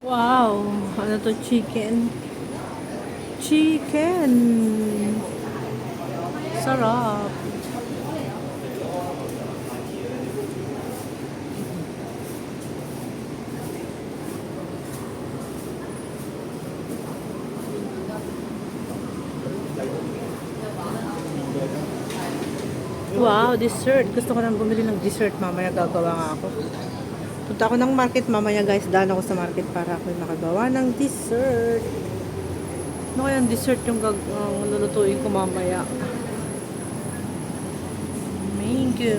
Wow! Ano to? Chicken? Chicken! Sarap! Wow! Dessert! Gusto ko nang bumili ng dessert. Mamaya gagawa nga ako. Punta ako ng market mamaya guys. Daan ako sa market para ako makagawa ng dessert. Ano kayang dessert yung lulutuin ko mamaya? Mango.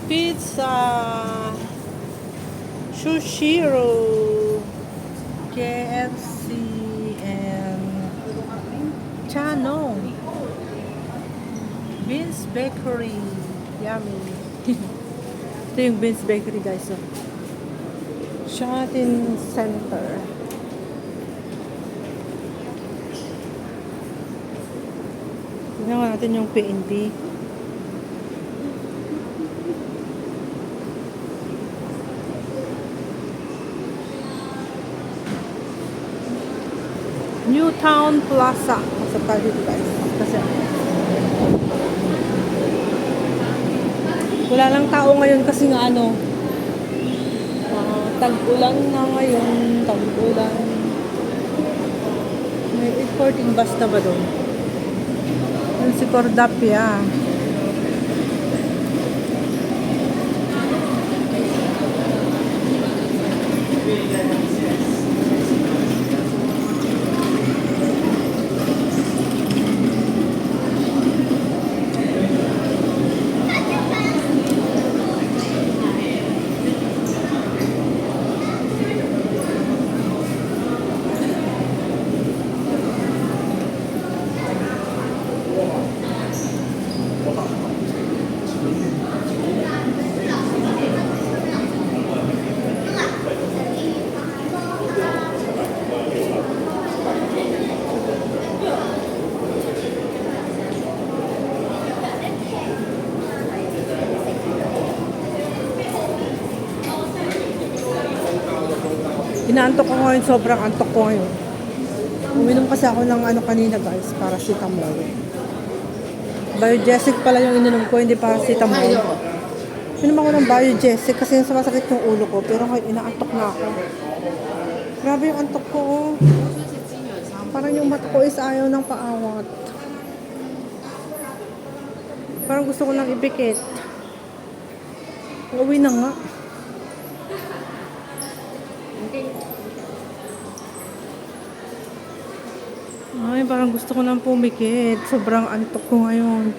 Pizza. Sushiro. KFC. And Chano. Beans Bakery. Yummy. Ito yung Beans Bakery guys. So. Shopping Center. Tingnan natin yung PNB. Newtown Plaza. Masap tayo dito guys. Kasi wala lang tao ngayon kasi nga tag-ulan na ngayon. Tag-ulan. May 814 bus na ba doon? Yan si Cordapia. Inaantok ko ngayon, sobrang antok ko ngayon. Uminom kasi ako ng kanina guys, paracetamol. Biogesic pala yung ininom ko, hindi paracetamol. Inom ako ng Biogesic kasi sumasakit yung ulo ko, pero ngayon inaantok na ako. Grabe yung antok ko. Parang yung mata ko is ayaw ng paawat. Parang gusto ko lang ipikit. Uwi na nga. Ay, parang gusto ko nang pumikit. Sobrang antok ko ngayon.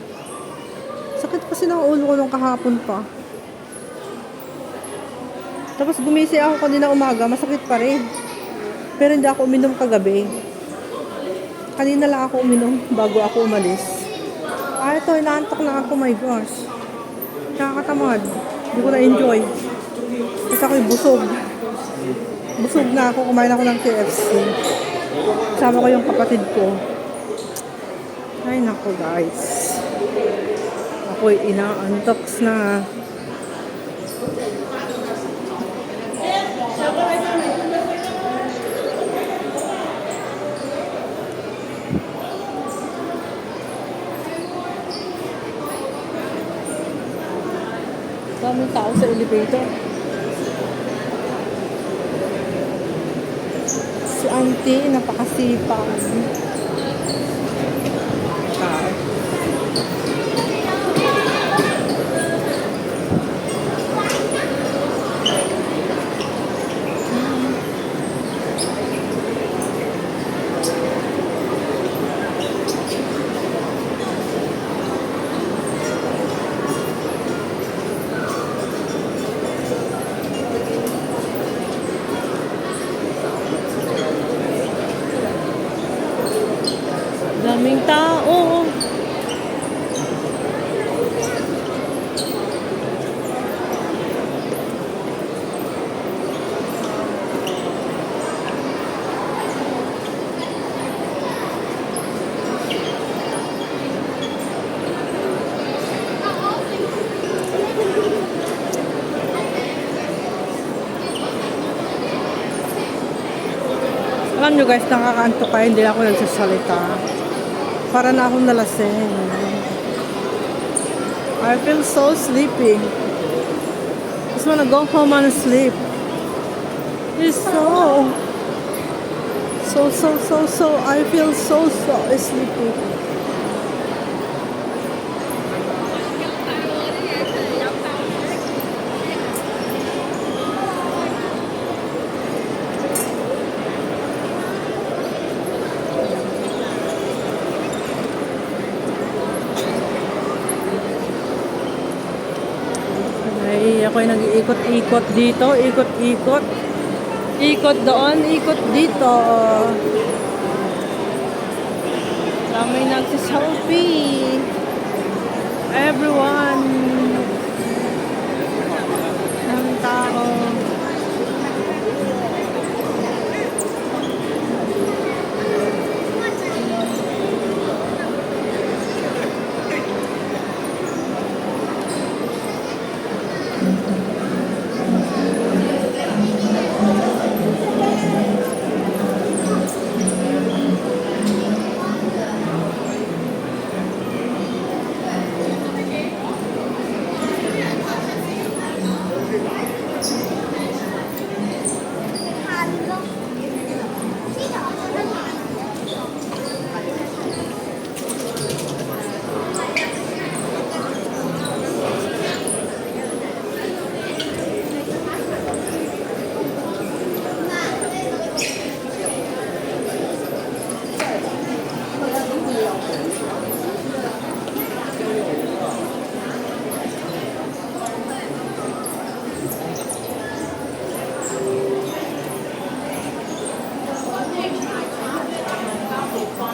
Sakit kasi ng ulo ko nung kahapon pa. Tapos gumisi ako kanina umaga, masakit pa rin. Pero hindi ako uminom kagabi. Kanina lang ako uminom bago ako umalis. Ito, inaantok na ako, my gosh. Nakakatamad. Hindi ko na-enjoy. Kasi ako'y busog. Busog na ako, kumain ako ng KFC. Kasama ko yung kapatid ko. Ay, nako guys. Ako'y inaantoks na. Daming tao sa elevator. Si auntie, napakasipag. Alam nyo guys, nakakaantok kaya hindi ako nagsasalita. Para na akong nalasing. I feel so sleepy. Just wanna go home and sleep. It's so, I feel so sleepy. Ay, ako'y nag-iikot-ikot dito, ikot-ikot. Ikot doon, ikot dito. Damay nagsiselfie. Everyone.